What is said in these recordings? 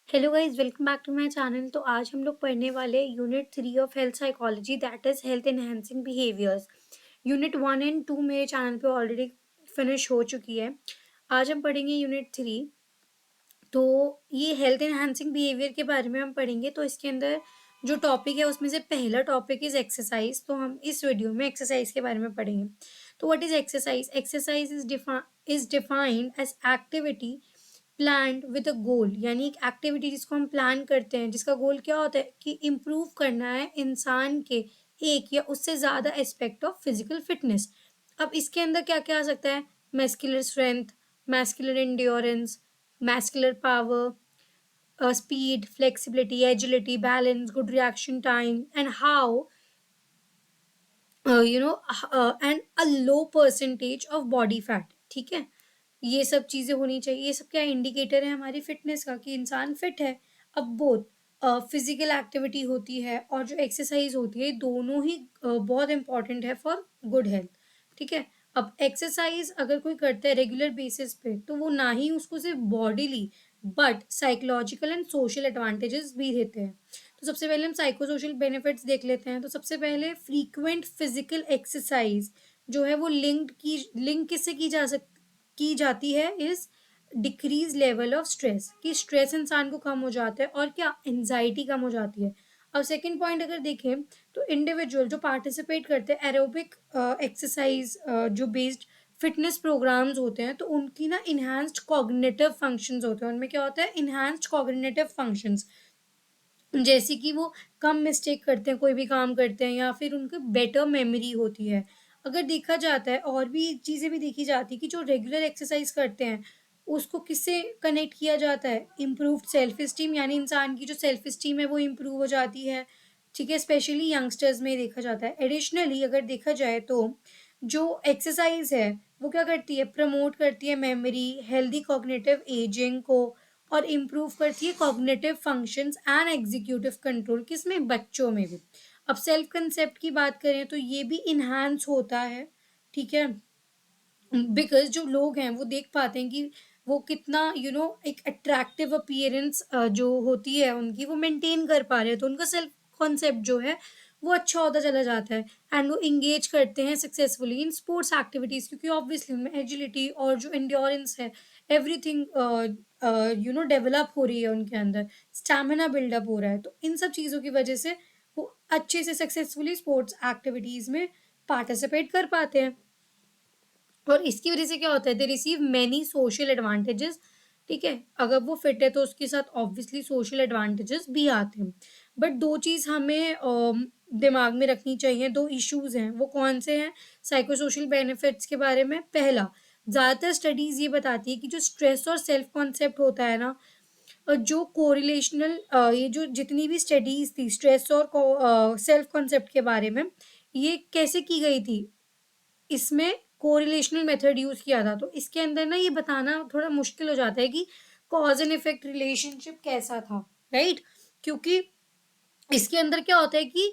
Hello guys, welcome back to my channel. तो आज हम लोग पढ़ने वाले unit 3 of health psychology, that is health enhancing behaviours. Unit 1 and 2 मेरे चैनल पे ऑलरेडी फिनिश हो चुकी है। आज हम पढ़ेंगे यूनिट 3। तो ये हेल्थ एनहांसिंग बिहेवियर के बारे में हम पढ़ेंगे। तो इसके अंदर जो टॉपिक है उसमें से पहला टॉपिक इज एक्सरसाइज। तो हम इस वीडियो में एक्सरसाइज के बारे में पढ़ेंगे। तो what is exercise? Exercise is defined as activity planned with a goal, यानी एक एक्टिविटी जिसको हम प्लान करते हैं, जिसका गोल क्या होता है कि इम्प्रूव करना है इंसान के एक या उससे ज़्यादा एस्पेक्ट ऑफ फिजिकल फिटनेस। अब इसके अंदर क्या क्या आ सकता है? Muscular strength, muscular endurance, muscular power, speed, flexibility, agility, balance, good reaction time and how and a low percentage of body fat. ठीक है, ये सब चीज़ें होनी चाहिए। ये सब क्या इंडिकेटर है हमारी फिटनेस का कि इंसान फिट है। अब बोथ फिजिकल एक्टिविटी होती है और जो एक्सरसाइज होती है, दोनों ही बहुत इंपॉर्टेंट है फॉर गुड हेल्थ। ठीक है, अब एक्सरसाइज अगर कोई करता है रेगुलर बेसिस पे, तो वो ना ही उसको सिर्फ bodily but psychological and social advantages भी देते हैं। तो सबसे पहले हम साइको सोशल बेनिफिट्स देख लेते हैं। तो सबसे पहले फ्रीक्वेंट फिजिकल एक्सरसाइज जो है वो लिंक किससे की जाती है is decrease level of stress, कि स्ट्रेस इंसान को कम हो जाता है और क्या एंजाइटी कम हो जाती है। अब सेकंड पॉइंट अगर देखें तो इंडिविजुअल जो पार्टिसिपेट करते हैं एरोबिक एक्सरसाइज जो बेस्ड फिटनेस प्रोग्राम्स होते हैं, तो उनकी ना इन्हांस्ड कॉग्निटिव फंक्शंस होते हैं। उनमें क्या होता है? इन्हांस्ड कॉग्निटिव फंक्शंस, जैसे कि वो कम मिस्टेक करते हैं कोई भी काम करते हैं, या फिर उनकी बेटर मेमोरी होती है। अगर देखा जाता है और भी चीज़ें भी देखी जाती है कि जो रेगुलर एक्सरसाइज करते हैं उसको किससे कनेक्ट किया जाता है? इम्प्रूव्ड सेल्फ स्टीम, यानी इंसान की जो सेल्फ स्टीम है वो इम्प्रूव हो जाती है। ठीक है, स्पेशली यंगस्टर्स में देखा जाता है। एडिशनली अगर देखा जाए तो जो एक्सरसाइज है वो क्या करती है? प्रमोट करती है मेमोरी, हेल्दी कॉग्निटिव एजिंग को, और इम्प्रूव करती है cognitive functions and executive control. किसमें? बच्चों में भी। अब सेल्फ कंसेप्ट की बात करें तो ये भी इन्हांस होता है। ठीक है, बिकॉज जो लोग हैं वो देख पाते हैं कि वो कितना एक अट्रैक्टिव अपीयरेंस जो होती है उनकी, वो मेंटेन कर पा रहे हैं। तो उनका सेल्फ कॉन्सेप्ट जो है वो अच्छा होता चला जाता है एंड वो इंगेज करते हैं सक्सेसफुली इन स्पोर्ट्स एक्टिविटीज, क्योंकि ऑब्वियसली उनमें एजिलिटी और जो एंड्योरेंस है, एवरीथिंग डेवलप हो रही है उनके अंदर, स्टैमिना बिल्डअप हो रहा है। तो इन सब चीज़ों की वजह से वो अच्छे से सक्सेसफुली स्पोर्ट्स एक्टिविटीज में पार्टिसिपेट कर पाते हैं। और इसकी वजह से क्या होता है? They receive many social advantages. ठीक है, अगर वो फिट है तो उसके साथ ऑब्वियसली सोशल एडवांटेजेस भी आते हैं। बट दो चीज़ हमें दिमाग में रखनी चाहिए, दो इश्यूज हैं। वो कौन से हैं साइको सोशल बेनिफिट्स के बारे में? पहला, ज़्यादातर स्टडीज़ ये बताती है कि जो स्ट्रेस और सेल्फ कॉन्सेप्ट होता है ना, जो कोरिलेशनल, ये जो जितनी भी स्टडीज़ थी स्ट्रेस और सेल्फ कॉन्सेप्ट के बारे में, ये कैसे की गई थी? इसमें कोरिलेशनल मेथड यूज़ किया था। तो इसके अंदर ना ये बताना थोड़ा मुश्किल हो जाता है कि कॉज एंड इफेक्ट रिलेशनशिप कैसा था, राइट? क्योंकि इसके अंदर क्या होता है कि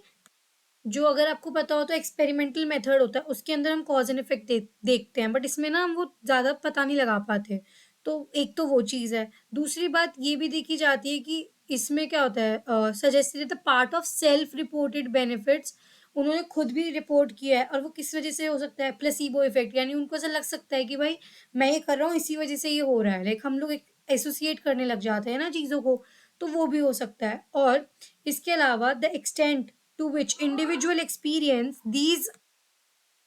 जो, अगर आपको पता हो तो एक्सपेरिमेंटल मेथड होता है, उसके अंदर हम कॉज एंड इफेक्ट देखते हैं, बट इसमें ना हम वो ज़्यादा पता नहीं लगा पाते। तो एक तो वो चीज़ है। दूसरी बात ये भी देखी जाती है कि इसमें क्या होता है, suggested the part of self reported benefits, उन्होंने खुद भी रिपोर्ट किया है। और वो किस वजह से हो सकता है? प्लेसिबो इफेक्ट, यानी उनको ऐसा लग सकता है कि भाई मैं ये कर रहा हूँ इसी वजह से ये हो रहा है। लाइक हम लोग एसोसिएट करने लग जाते हैं ना चीज़ों को, तो वो भी हो सकता है। और इसके अलावा the extent to which individual experience these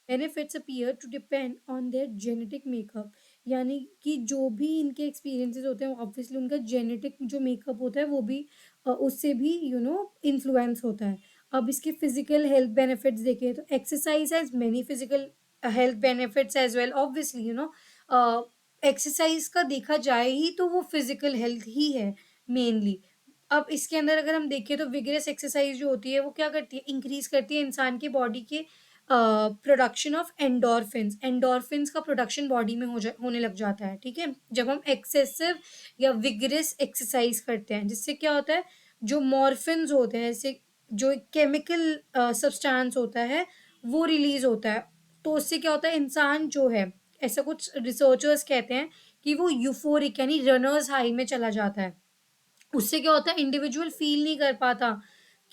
benefits appear to depend on their genetic makeup, यानी कि जो भी इनके एक्सपीरियंसेस होते हैं ऑब्वियसली उनका जेनेटिक जो मेकअप होता है वो भी उससे भी इन्फ्लुएंस होता है। अब इसके फिजिकल हेल्थ बेनिफिट्स देखें तो exercise has many physical health benefits as well. Obviously exercise का देखा जाए ही तो वो फिजिकल हेल्थ ही है मेनली। अब इसके अंदर अगर हम देखें तो विगरस एक्सरसाइज जो होती है वो क्या करती है? इंक्रीज करती है इंसान की बॉडी के प्रोडक्शन ऑफ एंडोर्फिन्स। एंडोर्फिन्स का प्रोडक्शन बॉडी में होने लग जाता है। ठीक है, जब हम एक्सेसिव या विगरस एक्सरसाइज करते हैं, जिससे क्या होता है? जो मॉर्फिन्स होते हैं, जैसे जो केमिकल सब्सटेंस होता है वो रिलीज होता है। तो उससे क्या होता है? इंसान जो है, ऐसा कुछ रिसर्चर्स कहते हैं कि वो यूफोरिक यानी रनर्स हाई में चला जाता है। उससे क्या होता है, इंडिविजुअल फील नहीं कर पाता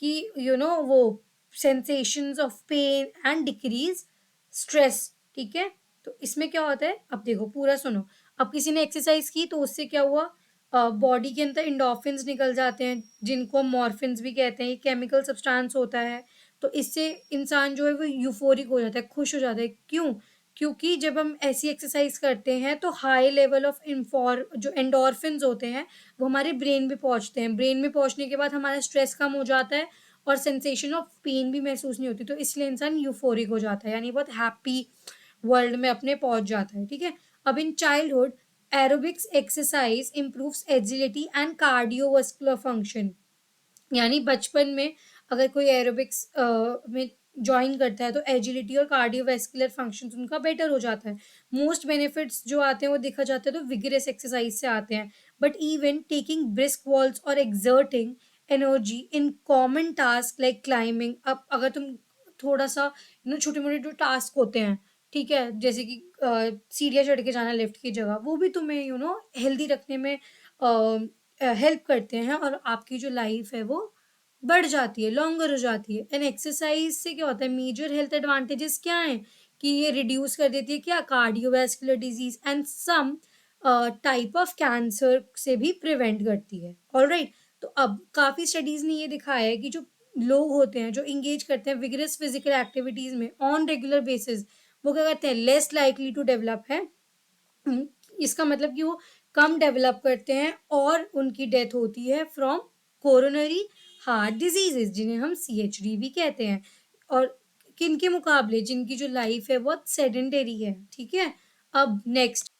कि वो sensations of pain and decrease stress. ठीक है, तो इसमें क्या होता है, अब देखो पूरा सुनो। अब किसी ने एक्सरसाइज की तो उससे क्या हुआ, बॉडी के अंदर इंडोर्फिन्स निकल जाते हैं, जिनको मॉर्फिन्स भी कहते हैं। ये केमिकल सब्सटेंस होता है। तो इससे इंसान जो है वो यूफोरिक हो जाता है, खुश हो जाता है। क्यों? क्योंकि जब हम ऐसी एक्सरसाइज करते हैं तो हाई लेवल ऑफ इन्फॉर जो एंडोर्फिन्स होते हैं वो हमारे ब्रेन में पहुंचते हैं। ब्रेन में पहुंचने के बाद हमारा स्ट्रेस कम हो जाता है और सेंसेशन ऑफ पेन भी महसूस नहीं होती। तो इसलिए इंसान यूफोरिक हो जाता है, यानी बहुत हैप्पी वर्ल्ड में अपने पहुंच जाता है। ठीक है, अब in childhood aerobics exercise improves agility and cardiovascular function. यानी बचपन में अगर कोई एरोबिक्स में ज्वाइन करता है तो एजिलिटी और कार्डियोवैस्कुलर फंक्शन उनका बेटर हो जाता है। मोस्ट बेनिफिट्स जो आते हैं वो देखा जाता है तो विगरस एक्सरसाइज से आते हैं। But even taking brisk walks और exerting energy in common task like climbing. अब अगर तुम थोड़ा सा छोटे मोटे जो टास्क होते हैं, ठीक है, जैसे कि सीढ़ियाँ चढ़ के जाना लिफ्ट की जगह, वो भी तुम्हें हेल्दी रखने में हेल्प करते हैं और आपकी जो लाइफ है वो बढ़ जाती है, लॉन्गर हो जाती है। एंड एक्सरसाइज से क्या होता है, मेजर हेल्थ एडवांटेजेस क्या हैं कि ये रिड्यूस कर देती है क्या, cardiovascular disease and some type of cancer से भी प्रिवेंट करती है। ऑलराइट, तो अब काफ़ी स्टडीज़ ने ये दिखाया है कि जो लोग होते हैं जो इंगेज करते हैं विगरस फिजिकल एक्टिविटीज़ में ऑन रेगुलर बेसिस, वो क्या करते हैं, लेस लाइकली टू डेवलप है। इसका मतलब कि वो कम डेवलप करते हैं और उनकी डेथ होती है फ्रॉम कोरोनरी हार्ट डिजीजेस, जिन्हें हम CHD भी कहते हैं। और किन के मुकाबले, जिनकी जो लाइफ है बहुत सेडेंटरी है। ठीक है, अब नेक्स्ट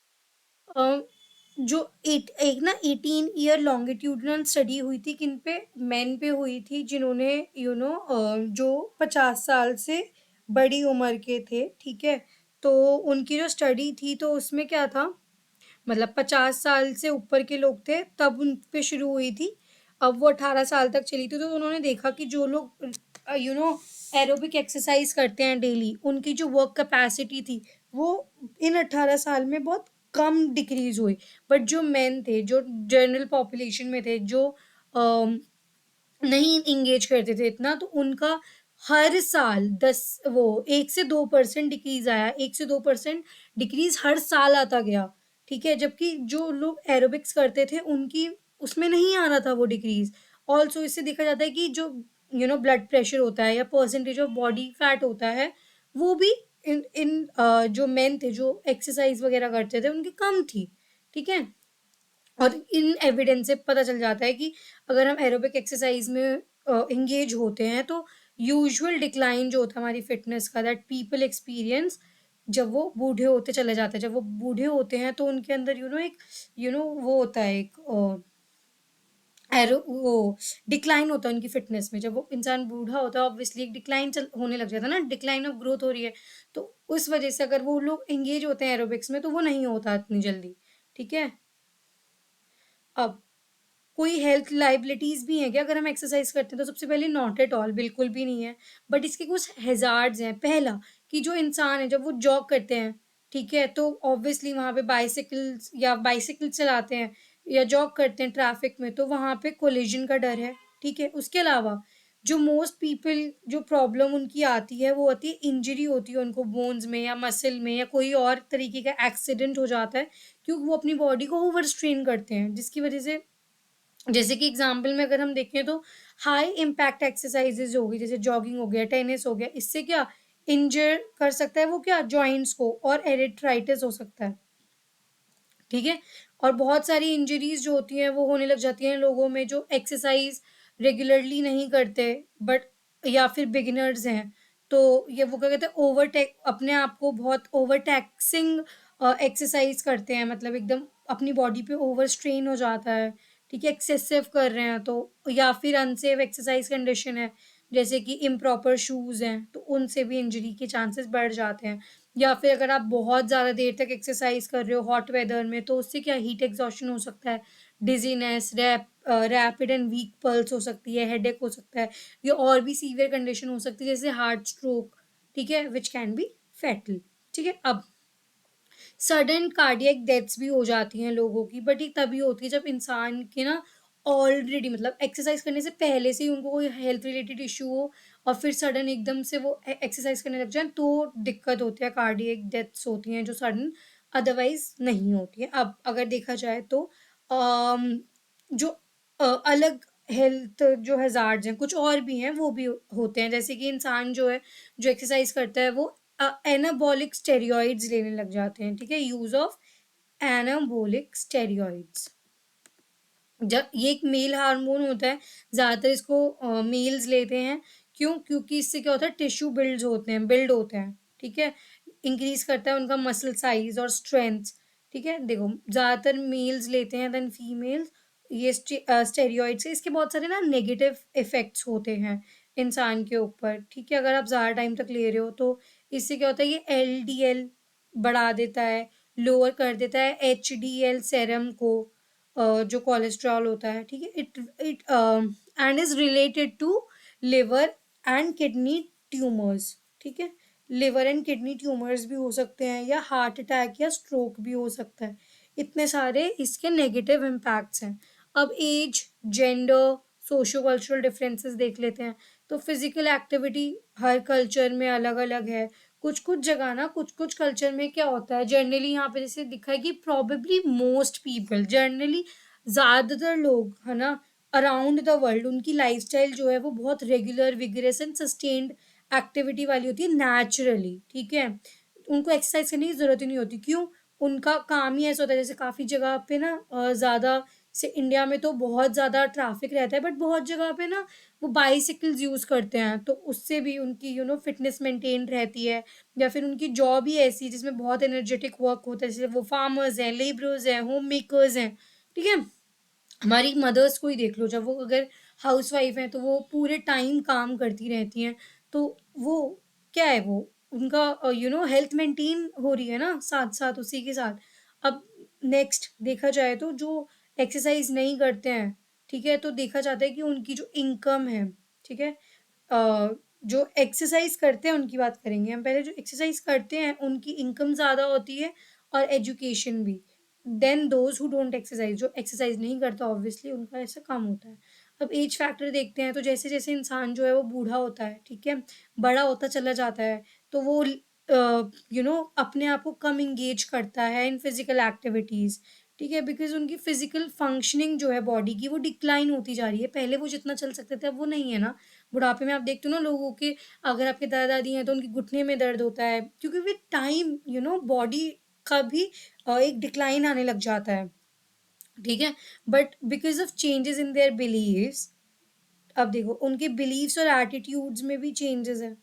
जो एक ना 18 ईयर लॉन्गिट्यूडनल स्टडी हुई थी, किन पे, मैन पे हुई थी, जिन्होंने जो 50 साल से बड़ी उम्र के थे। ठीक है, तो उनकी जो स्टडी थी तो उसमें क्या था, मतलब 50 साल से ऊपर के लोग थे तब उन पे शुरू हुई थी। अब वो 18 साल तक चली थी। तो उन्होंने देखा कि जो लोग एरोबिक एक्सरसाइज करते हैं डेली, उनकी जो वर्क कैपेसिटी थी वो इन 18 साल में बहुत कम डिक्रीज हुई। बट जो मेन थे, जो जनरल पॉपुलेशन में थे, जो नहीं इंगेज करते थे इतना, तो उनका हर साल 1 से 2% डिक्रीज आया। 1 से 2% डिक्रीज हर साल आता गया। ठीक है, जबकि जो लोग एरोबिक्स करते थे उनकी उसमें नहीं आ रहा था वो डिक्रीज। ऑल्सो इससे देखा जाता है कि जो ब्लड प्रेशर होता है या परसेंटेज ऑफ बॉडी फैट होता है, वो भी इन इन जो मेन थे जो एक्सरसाइज वगैरह करते थे उनकी कम थी। ठीक है, और इन एविडेंस से पता चल जाता है कि अगर हम एरोबिक एक्सरसाइज में इंगेज होते हैं तो यूजुअल डिक्लाइन जो होता है हमारी फिटनेस का, दैट पीपल एक्सपीरियंस, जब वो बूढ़े होते चले जाते हैं, जब वो बूढ़े होते हैं तो उनके अंदर एक वो होता है एक एरो वो डिक्लाइन होता है उनकी फिटनेस में। जब वो इंसान बूढ़ा होता है ऑब्वियसली एक डिक्लाइन होने लग जाता है ना, डिक्लाइन ऑफ ग्रोथ हो रही है। तो उस वजह से अगर वो लोग एंगेज होते हैं एरोबिक्स में तो वो नहीं होता इतनी जल्दी। ठीक है, अब कोई हेल्थ लाइबिलिटीज भी हैं क्या अगर हम एक्सरसाइज करते हैं? तो सबसे पहले नॉट एट ऑल, बिल्कुल भी नहीं है। बट इसके कुछ हैजार्ड्स हैं। पहला, कि जो इंसान है जब वो जॉग करते हैं, ठीक है, तो ऑब्वियसली वहाँ पे बाइसिकल चलाते हैं या जॉग करते हैं ट्रैफिक में, तो वहाँ पे कोलिजन का डर है। ठीक है, उसके अलावा जो मोस्ट पीपल जो प्रॉब्लम उनकी आती है वो आती है, इंजरी होती है उनको बोन्स में या मसल में, या कोई और तरीके का एक्सीडेंट हो जाता है क्योंकि वो अपनी बॉडी को ओवर स्ट्रेन करते हैं, जिसकी वजह से, जैसे कि एग्जाम्पल में अगर हम देखें तो हाई इम्पैक्ट एक्सरसाइजेज हो गई, जैसे जॉगिंग हो गया, टेनिस हो गया, इससे क्या इंजर कर सकता है वो, क्या, जॉइंट्स को, और एरिथ्राइटिस हो सकता है। ठीक है, और बहुत सारी इंजरीज जो होती हैं वो होने लग जाती हैं लोगों में जो एक्सरसाइज रेगुलरली नहीं करते, बट या फिर बिगिनर्स हैं। तो ये वो क्या कहते हैं, ओवरटेक, अपने आप को बहुत ओवर टैक्सिंग एक्सरसाइज करते हैं, मतलब एकदम अपनी बॉडी पे ओवर स्ट्रेन हो जाता है। ठीक है, एक्सेसिव कर रहे हैं तो, या फिर अनसेफ एक्सरसाइज कंडीशन है, जैसे कि इम्प्रॉपर शूज हैं तो उनसे भी इंजरी के चांसेस बढ़ जाते हैं। या फिर अगर आप बहुत ज़्यादा देर तक एक्सरसाइज कर रहे हो हॉट वेदर में तो उससे क्या हीट एग्जॉशन हो सकता है, dizziness, rapid and week pulse हो सकती है, हेडेक हो सकता है, या और भी सीवियर कंडीशन हो सकती है जैसे हार्ट स्ट्रोक। ठीक है, विच कैन बी फैटल। ठीक है, अब सडन कार्डियक डेथ्स भी हो जाती हैं लोगों की, बट ये तभी होती है जब इंसान के ना ऑलरेडी मतलब एक्सरसाइज करने से पहले से ही उनको कोई हेल्थ रिलेटेड इशू हो और फिर सडन एकदम से वो एक्सरसाइज करने लग जाए तो दिक्कत होती है, कार्डियक डेथ्स होती हैं जो सडन अदरवाइज नहीं होती है। अब अगर देखा जाए तो जो अलग हेल्थ जो हैजार्ड्स हैं कुछ और भी हैं वो भी होते हैं, जैसे कि इंसान जो है जो एक्सरसाइज करता है वो एनाबॉलिक स्टेरॉइड्स लेने लग जाते हैं, ठीक है, यूज ऑफ एनाबॉलिक स्टेरॉइड्स। जब ये एक मेल हार्मोन होता है, ज़्यादातर इसको मेल्स लेते हैं। क्यों? क्योंकि इससे क्या होता है, टिश्यू बिल्ड होते हैं, ठीक है, इंक्रीज करता है उनका मसल साइज और स्ट्रेंथ, ठीक है। देखो ज़्यादातर मेल्स लेते हैं देन फीमेल्स ये स्टेरॉइड से। इसके बहुत सारे ना नेगेटिव इफेक्ट्स होते हैं इंसान के ऊपर, ठीक है, अगर आप ज़्यादा टाइम तक ले रहे हो तो इससे क्या होता है, ये LDL बढ़ा देता है, लोअर कर देता है HDL सेरम को, जो कोलेस्ट्रॉल होता है, ठीक है, it it and is related to liver and kidney tumours, ठीक है, लिवर एंड किडनी ट्यूमर्स भी हो सकते हैं या हार्ट अटैक या स्ट्रोक भी हो सकता है। इतने सारे इसके नेगेटिव इम्पैक्ट्स हैं। अब age, gender, socio cultural differences देख लेते हैं। तो फिजिकल एक्टिविटी हर कल्चर में अलग अलग है। कुछ कुछ जगह ना कुछ कुछ कल्चर में क्या होता है, जनरली यहाँ पे जैसे दिखा है कि प्रॉबेबली मोस्ट पीपल, जनरली ज़्यादातर लोग है ना अराउंड द वर्ल्ड, उनकी लाइफस्टाइल जो है वो बहुत regular, vigorous and sustained activity वाली होती है नेचुरली, ठीक है। उनको एक्सरसाइज करने की ज़रूरत ही नहीं होती। क्यों? उनका काम ही ऐसा होता है, जैसे काफ़ी जगह पे ना ज़्यादा से इंडिया में तो बहुत ज़्यादा ट्रैफिक रहता है, बट बहुत जगह पे ना वो बाइसिकल्स यूज़ करते हैं, तो उससे भी उनकी फिटनेस मेंटेन रहती है। या फिर उनकी जॉब ही ऐसी है जिसमें बहुत एनर्जेटिक वर्क होता है, जैसे वो फार्मर्स हैं, लेबरर्स हैं, होम मेकर्स हैं, ठीक है। हमारी मदर्स को ही देख लो, जब वो अगर हाउसवाइफ हैं तो वो पूरे टाइम काम करती रहती हैं, तो वो क्या है, वो उनका हेल्थ मेंटेन हो रही है ना साथ साथ उसी के साथ। अब नेक्स्ट देखा जाए तो जो एक्सरसाइज नहीं करते हैं, ठीक है, तो देखा जाता है कि उनकी जो इनकम है, ठीक है, जो एक्सरसाइज करते हैं उनकी बात करेंगे हम पहले, जो एक्सरसाइज करते हैं उनकी इनकम ज़्यादा होती है और एजुकेशन भी, then those who don't exercise. जो एक्सरसाइज नहीं करता ऑब्वियसली उनका ऐसा कम होता है। अब एज फैक्टर देखते हैं, तो जैसे जैसे इंसान जो है वो बूढ़ा होता है, ठीक है, बड़ा होता चला जाता है, तो वो अपने आप को कम इंगेज करता है इन फिजिकल एक्टिविटीज़, ठीक है, बिकॉज उनकी फिजिकल फंक्शनिंग जो है बॉडी की वो डिक्लाइन होती जा रही है। पहले वो जितना चल सकते थे अब वो नहीं है ना। बुढ़ापे में आप देखते हो ना लोगों के, अगर आपके दादा दादी हैं तो उनके घुटने में दर्द होता है, क्योंकि विद टाइम बॉडी का भी एक डिक्लाइन आने लग जाता है, ठीक है। But because of changes in their beliefs, अब देखो उनके बिलीव्स और एटीट्यूड्स में भी चेंजेस हैं।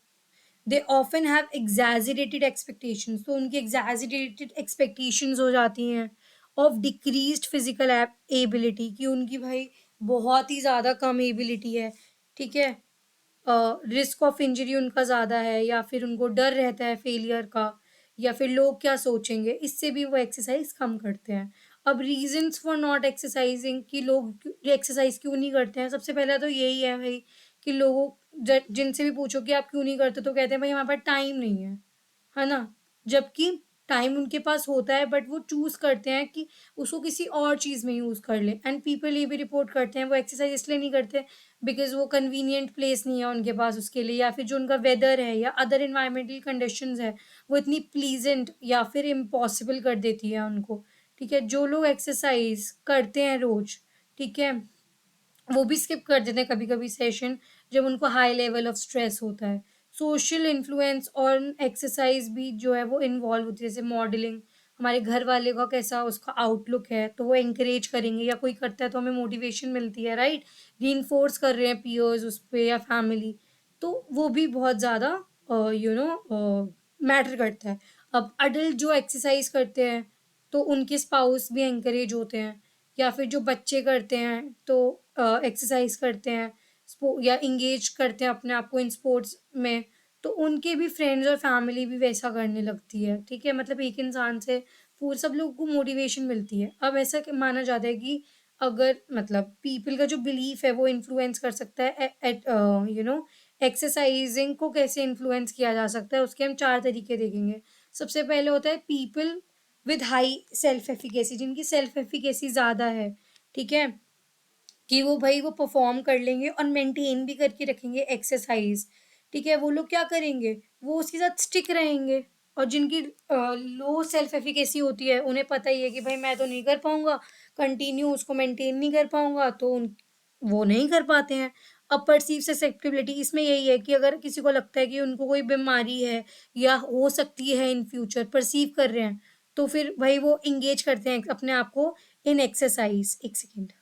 They often have exaggerated expectations, तो उनकी एग्जैजरेटेड एक्सपेक्टेशंस हो जाती हैं ऑफ डिक्रीज्ड फिजिकल एबिलिटी, कि उनकी भाई बहुत ही ज़्यादा कम एबिलिटी है, ठीक है, रिस्क ऑफ इंजरी उनका ज़्यादा है, या फिर उनको डर रहता है फेलियर का, या फिर लोग क्या सोचेंगे, इससे भी वो एक्सरसाइज कम करते हैं। अब रीजंस फॉर नॉट एक्सरसाइजिंग, कि लोग एक्सरसाइज क्यों नहीं करते हैं, सबसे पहला तो यही है भाई कि लोगों जिनसे भी पूछो कि आप क्यों नहीं करते तो कहते हैं भाई हमारे पास टाइम नहीं है ना। जबकि टाइम उनके पास होता है, बट वो चूज करते हैं कि उसको किसी और चीज़ में यूज़ कर ले। एंड पीपल ये भी रिपोर्ट करते हैं वो एक्सरसाइज इसलिए नहीं करते बिकॉज वो कन्वीनियंट प्लेस नहीं है उनके पास उसके लिए, या फिर जो उनका वेदर है या अदर इन्वायरमेंटल कंडीशंस है वो इतनी प्लीजेंट या फिर इम्पॉसिबल कर देती है उनको, ठीक है। जो लोग एक्सरसाइज करते हैं रोज, ठीक है, वो भी स्किप कर देते हैं कभी कभी सेशन जब उनको हाई लेवल ऑफ स्ट्रेस होता है। सोशल इन्फ्लुएंस और एक्सरसाइज भी जो है वो इन्वॉल्व होती है, जैसे मॉडलिंग, हमारे घर वाले का कैसा उसका आउटलुक है तो वो encourage करेंगे, या कोई करता है तो हमें मोटिवेशन मिलती है, राइट, रीइंफोर्स कर रहे हैं पीयर्स उस पे या फैमिली, तो वो भी बहुत ज़्यादा मैटर करता है। अब अडल्ट जो एक्सरसाइज करते हैं तो उनके स्पाउस भी encourage होते हैं, या फिर जो बच्चे करते हैं तो एक्सरसाइज करते हैं, या इंगेज करते हैं अपने आप को इन स्पोर्ट्स में, तो उनके भी फ्रेंड्स और फैमिली भी वैसा करने लगती है, ठीक है। मतलब एक इंसान से पूरे सब लोगों को मोटिवेशन मिलती है। अब ऐसा माना जाता है कि अगर मतलब पीपल का जो बिलीफ है वो इन्फ्लुएंस कर सकता है एट एक्सरसाइजिंग को कैसे इन्फ्लुएंस किया जा सकता है, उसके हम 4 तरीके देखेंगे। सबसे पहले होता है people with high self efficacy, जिनकी सेल्फ एफिकेसी ज़्यादा है, ठीक है, कि वो भाई वो परफॉर्म कर लेंगे और मेंटेन भी करके रखेंगे एक्सरसाइज। ठीक है, वो लोग क्या करेंगे, वो उसके साथ स्टिक रहेंगे। और जिनकी लो सेल्फ एफिकेसी होती है, उन्हें पता ही है कि भाई मैं तो नहीं कर पाऊंगा कंटिन्यू, उसको मेंटेन नहीं कर पाऊंगा, तो वो नहीं कर पाते हैं। अब परसीव ससेप्टिबिलिटी इसमें यही है कि अगर किसी को लगता है कि उनको कोई बीमारी है या हो सकती है इन फ्यूचर, परसीव कर रहे हैं, तो फिर भाई वो इंगेज करते हैं अपने आप को इन एक्सरसाइज। एक सेकेंड।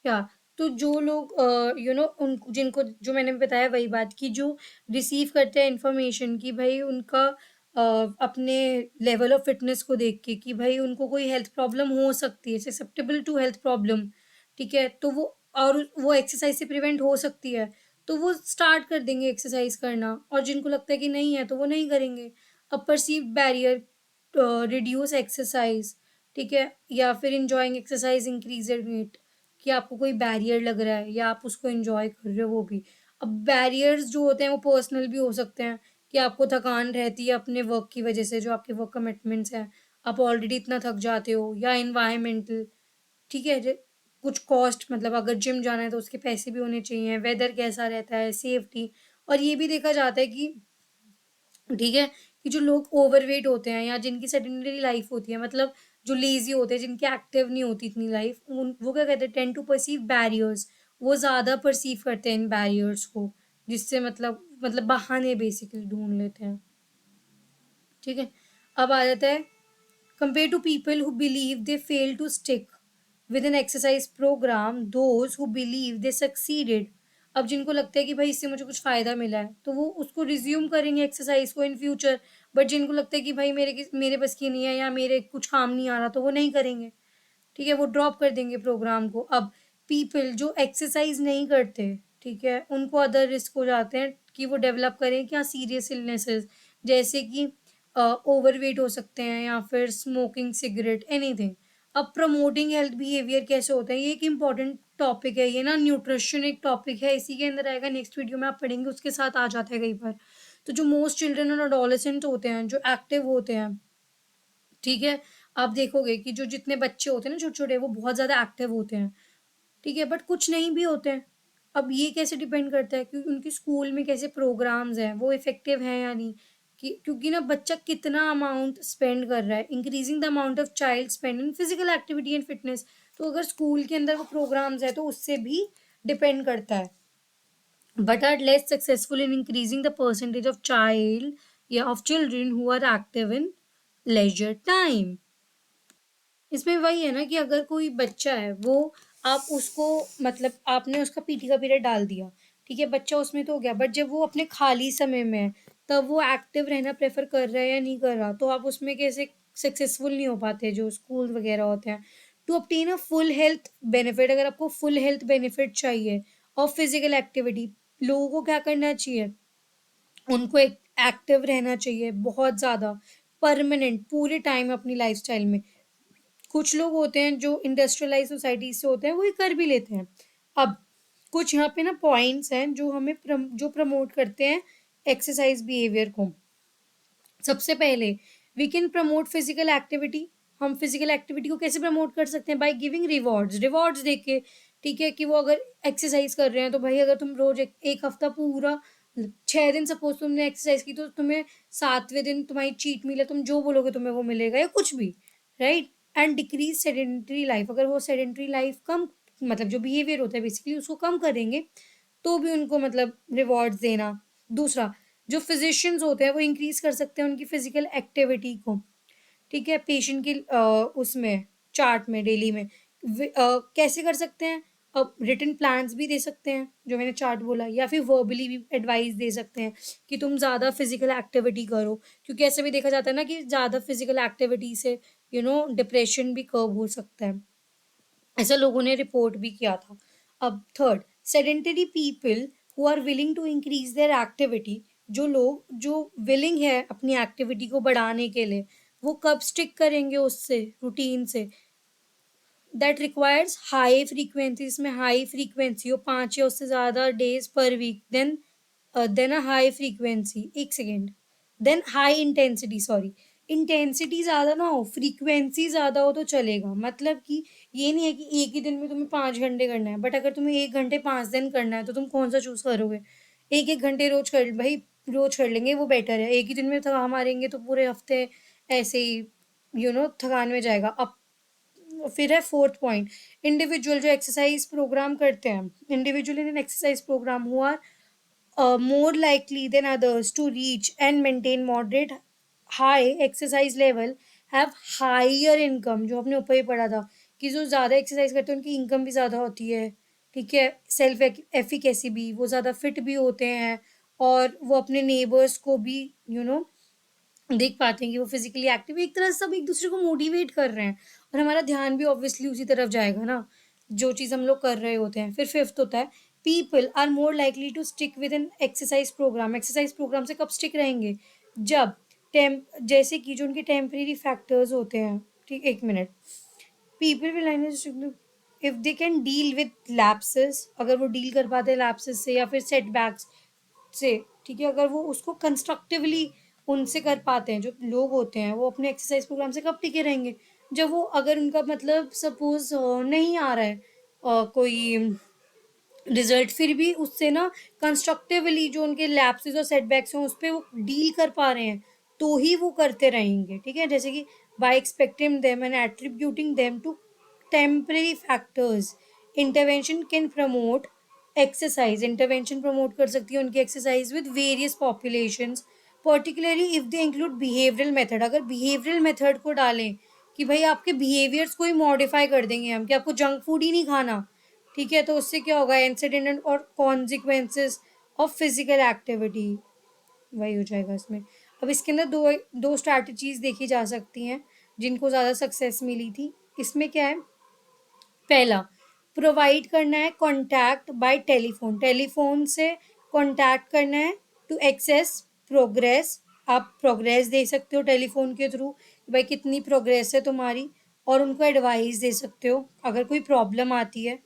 या तो जो लोग उन जिनको जो मैंने बताया वही बात कि जो रिसीव करते हैं इंफॉर्मेशन कि भाई उनका अपने लेवल ऑफ फिटनेस को देख के कि भाई उनको कोई हेल्थ प्रॉब्लम हो सकती है, ससेप्टेबल टू हेल्थ प्रॉब्लम। ठीक है, तो वो एक्सरसाइज से प्रिवेंट हो सकती है, तो वो स्टार्ट कर देंगे एक्सरसाइज करना। और जिनको लगता है कि नहीं है तो वो नहीं करेंगे। अब परसीव्ड बैरियर रिड्यूस एक्सरसाइज। ठीक है, या फिर इंजॉइंग एक्सरसाइज इंक्रीज इट, कि आपको कोई बैरियर लग रहा है या आप उसको एंजॉय कर रहे हो वो भी। अब बैरियर्स जो होते हैं वो पर्सनल भी हो सकते हैं, कि आपको थकान रहती है अपने वर्क की वजह से, जो आपके वर्क कमिटमेंट्स हैं, आप ऑलरेडी इतना थक जाते हो, या एनवायरमेंटल। ठीक है, कुछ कॉस्ट, मतलब अगर जिम जाना है तो उसके पैसे भी होने चाहिए, वेदर कैसा रहता है, सेफ्टी। और ये भी देखा जाता है कि ठीक है, कि जो लोग ओवरवेट होते हैं या जिनकी सेडेंटरी लाइफ होती है, मतलब जो लेजी होते हैं, जिनकी एक्टिव नहीं होती इतनी लाइफ, वो क्या कहते हैं, टेंड टू परसीव बैरियर्स। वो ज़्यादा परसीव करते हैं इन बैरियर्स को, जिससे मतलब बहाने बेसिकली ढूंढ लेते हैं। ठीक है, अब आ जाता है compared to people who believe they failed to stick with an exercise program, those who believe they succeeded। अब जिनको लगता है कि भाई इससे मुझे कुछ फायदा मिला है, तो वो उसको रिज्यूम करेंगे एक्सरसाइज को इन फ्यूचर। बट जिनको लगता है कि भाई मेरे बस की नहीं है या मेरे कुछ काम नहीं आ रहा, तो वो नहीं करेंगे। ठीक है, वो ड्रॉप कर देंगे प्रोग्राम को। अब पीपल जो एक्सरसाइज नहीं करते, ठीक है, उनको अदर रिस्क हो जाते हैं कि वो डेवलप करें क्या सीरियस इलनेसेस, जैसे कि ओवरवेट हो सकते हैं या फिर स्मोकिंग सिगरेट एनीथिंग। अब प्रमोटिंग हेल्थ बिहेवियर कैसे होता है, ये एक इम्पॉर्टेंट टॉपिक है। ये ना न्यूट्रिशन एक टॉपिक है, इसी के अंदर आएगा, नेक्स्ट वीडियो में आप पढ़ेंगे, उसके साथ आ जाता है कई बार। तो जो मोस्ट चिल्ड्रन और अडोलेसेंट होते हैं, जो एक्टिव होते हैं, ठीक है, आप देखोगे कि जो जितने बच्चे होते हैं ना छोटे छोटे, वो बहुत ज़्यादा एक्टिव होते हैं। ठीक है, बट कुछ नहीं भी होते हैं। अब ये कैसे डिपेंड करता है कि उनके स्कूल में कैसे प्रोग्राम्स हैं, वो इफेक्टिव हैं या नहीं। कि क्योंकि ना बच्चा कितना अमाउंट स्पेंड कर रहा है, increasing the amount of child spend in physical activity and fitness. तो अगर स्कूल के अंदर वो प्रोग्राम्स है तो उससे भी डिपेंड करता है। But are less successful in increasing the percentage of child या of children who are active in leisure time. इसमें वही है ना कि अगर कोई बच्चा है, वो आप उसको, मतलब आपने उसका पीटी का पीरियड डाल दिया, ठीक है, बच्चा उसमें तो हो गया, बट जब वो अपने खाली समय में है, तब वो एक्टिव रहना प्रेफर कर रहा है या नहीं कर रहा, तो आप उसमें कैसे सक्सेसफुल नहीं हो पाते जो स्कूल वगैरह होते हैं। To obtain a full health benefit, अगर आपको फुल हेल्थ बेनिफिट चाहिए और फिजिकल एक्टिविटी, लोगों को क्या करना चाहिए, उनको एक एक्टिव रहना चाहिए बहुत ज़्यादा, परमानेंट पूरे टाइम अपनी लाइफस्टाइल में। कुछ लोग होते हैं जो इंडस्ट्रियलाइज सोसाइटी से होते हैं, वो ये कर भी लेते हैं। अब कुछ यहाँ पे ना पॉइंट्स हैं जो हमें जो प्रमोट करते हैं एक्सरसाइज बिहेवियर को। सबसे पहले, we can promote physical activity. हम फिजिकल एक्टिविटी को कैसे प्रमोट कर सकते हैं, बाय गिविंग रिवॉर्ड्स। रिवॉर्ड्स देके, ठीक है, कि वो अगर एक्सरसाइज कर रहे हैं, तो भाई अगर तुम रोज एक हफ्ता पूरा 6 दिन सपोज तुमने एक्सरसाइज की, तो तुम्हें 7वें दिन तुम्हारी चीट मील है, तुम जो बोलोगे तुम्हें वो मिलेगा, या कुछ भी। Right. And decrease sedentary life, अगर वो सेडेंटरी लाइफ कम, मतलब जो बिहेवियर होता है बेसिकली उसको कम करेंगे, तो भी उनको मतलब रिवॉर्ड्स देना। दूसरा, जो फिजिशियंस होते हैं वो इंक्रीज कर सकते हैं उनकी फिजिकल एक्टिविटी को। ठीक है, पेशेंट की उसमें चार्ट में डेली में कैसे कर सकते हैं। अब रिटन प्लान्स भी दे सकते हैं, जो मैंने चार्ट बोला, या फिर वर्बली भी एडवाइस दे सकते हैं कि तुम ज़्यादा फिजिकल एक्टिविटी करो, क्योंकि ऐसे भी देखा जाता है ना कि ज़्यादा फिजिकल एक्टिविटी से डिप्रेशन भी कर्व हो सकता है। ऐसा लोगों ने रिपोर्ट भी किया था। अब third, sedentary people who are willing to increase their activity, जो लोग जो विलिंग है अपनी एक्टिविटी को बढ़ाने के लिए, वो कब स्टिक करेंगे उससे, रूटीन से। दैट रिक्वायर्स हाई फ्रीक्वेंसी, इसमें हाई फ्रीक्वेंसी हो 5 या उससे ज़्यादा days per week, then a high frequency, एक second, then high intensity, sorry, intensity ज़्यादा ना हो, फ्रीक्वेंसी ज़्यादा हो तो चलेगा। मतलब कि ये नहीं है कि एक ही दिन में तुम्हें 5 घंटे करना है, बट अगर तुम्हें 1 घंटे 5 दिन करना है, तो तुम कौन-सा चूज़ करोगे? 1-1 घंटे रोज़ कर भई रोज़ कर लेंगे वो बेटर है। एक ही दिन में थका मारेंगे तो पूरे हफ़्ते ऐसे ही थकान में जाएगा। अब फिर है 4th पॉइंट, इंडिविजुअल जो एक्सरसाइज़ प्रोग्राम करते हैं, individual in an exercise programme who are more likely than others to reach and maintain moderate high exercise level have higher income। जो आपने ऊपर ही पढ़ा था कि जो ज़्यादा एक्सरसाइज करते हैं उनकी इनकम भी ज़्यादा होती है, ठीक है, सेल्फ एफिकेसी भी, वो ज़्यादा फिट भी होते हैं और वो अपने नेबर्स को भी देख पाते हैं कि वो फिजिकली एक्टिव, एक तरह से सब एक दूसरे को मोटिवेट कर रहे हैं और हमारा ध्यान भी ऑब्वियसली उसी तरफ जाएगा ना, जो चीज़ हम लोग कर रहे होते हैं। फिर 5th होता है, people are more likely to stick with an exercise programme. Exercise programme से कब स्टिक रहेंगे? जब जैसे कि जो उनके टेम्परेरी फैक्टर्स होते हैं, ठीक, 1 minute, people will if they can deal with lapses, अगर वो डील कर पाते हैं लैप्सेस से या फिर सेटबैक्स से, ठीक है, अगर वो उसको कंस्ट्रक्टिवली उनसे कर पाते हैं, जो लोग होते हैं वो अपने एक्सरसाइज प्रोग्राम से कब टिके रहेंगे? जब वो, अगर उनका मतलब सपोज नहीं आ रहा है कोई रिजल्ट, फिर भी उससे ना कंस्ट्रक्टिवली जो उनके लैप्सेस और सेटबैक्स हैं उस पर वो डील कर पा रहे हैं, तो ही वो करते रहेंगे, ठीक है। जैसे कि by expecting them and attributing them to temporary factors, intervention can promote exercise, intervention promote कर सकती है उनकी exercise with various populations, particularly if they include behavioural method. अगर बिहेवियरल मेथड को डालें कि भाई आपके बिहेवियर्स को ही मॉडिफाई कर देंगे हम, कि आपको जंक फूड ही नहीं खाना, ठीक है, तो उससे क्या होगा, इंसिडेंट और कॉन्सिक्वेंसेस ऑफ फिजिकल एक्टिविटी, वही हो जाएगा इसमें। अब इसके अंदर दो दो स्ट्रैटेजीज देखी जा सकती हैं जिनको ज़्यादा सक्सेस मिली थी। इसमें क्या है, पहला, प्रोवाइड करना है कॉन्टैक्ट बाय टेलीफोन, टेलीफोन से कॉन्टैक्ट करना है टू एक्सेस प्रोग्रेस। आप प्रोग्रेस दे सकते हो टेलीफोन के थ्रू, भाई कितनी प्रोग्रेस है तुम्हारी, और उनको एडवाइस दे सकते हो अगर कोई प्रॉब्लम आती है,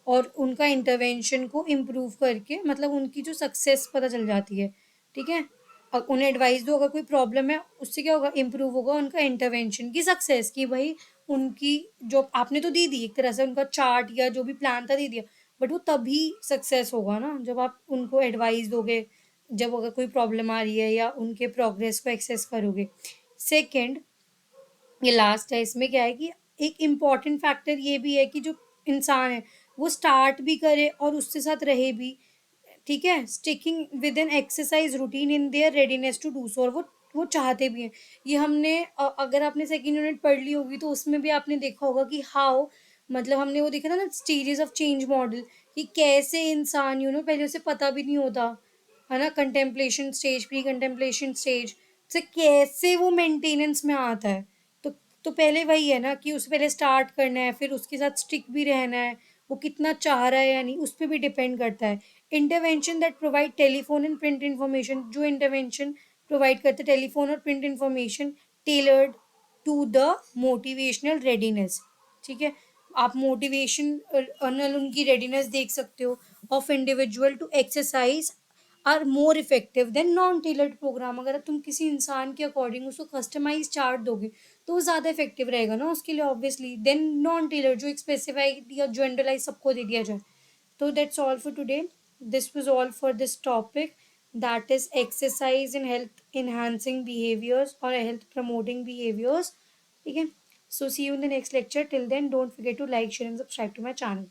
और उनका इंटरवेंशन को इम्प्रूव करके मतलब उनकी जो सक्सेस पता चल जाती है, ठीक है। और उन्हें एडवाइस दो अगर कोई प्रॉब्लम है, उससे क्या होगा, इम्प्रूव होगा उनका इंटरवेंशन की सक्सेस, की भाई उनकी जो आपने तो दी दी एक तरह से उनका चार्ट या जो भी प्लान था दे दिया, बट वो तभी सक्सेस होगा ना जब आप उनको एडवाइस दोगे, जब अगर कोई प्रॉब्लम आ रही है या उनके प्रोग्रेस को एक्सेस करोगे। सेकंड, ये लास्ट है, इसमें क्या है कि एक इम्पॉर्टेंट फैक्टर ये भी है कि जो इंसान है वो स्टार्ट भी करे और उसके साथ रहे भी, ठीक है, sticking with an exercise routine in their readiness to do so, और वो चाहते भी हैं। ये हमने अगर आपने सेकंड यूनिट पढ़ ली होगी तो उसमें भी आपने देखा होगा कि हाउ, मतलब हमने वो देखा था ना, स्टेजेस ऑफ चेंज मॉडल, कि कैसे इंसान पहले उसे पता भी नहीं होता है ना, contemplation stage, pre contemplation stage से कैसे वो मेंटेनेंस में आता है। तो तो पहले वही है ना कि उसे पहले स्टार्ट करना है, फिर उसके साथ स्टिक भी रहना है, वो कितना चाह रहा है या नहीं उस पर भी डिपेंड करता है। Intervention that provide telephone and print information, जो इंटरवेंशन प्रोवाइड करते टेलीफोन और print information tailored to the motivational readiness, ठीक है। आप मोटिवेशन उनकी रेडीनेस देख सकते हो of individual to exercise are more effective than non tailored programme. अगर तुम किसी इंसान के अकॉर्डिंग उसको कस्टमाइज चार्ट दोगे तो वो ज़्यादा इफेक्टिव रहेगा ना उसके लिए ऑब्वियसली, देन नॉन टेलर्ड जो एक स्पेसिफाइड या जनरलाइज सबको दे दिया जाए। So that's all for today. This was all for this topic, that is exercise in health enhancing behaviors or health promoting behaviors. Okay. So see you in the next lecture. Till then, don't forget to like, share, and subscribe to my channel.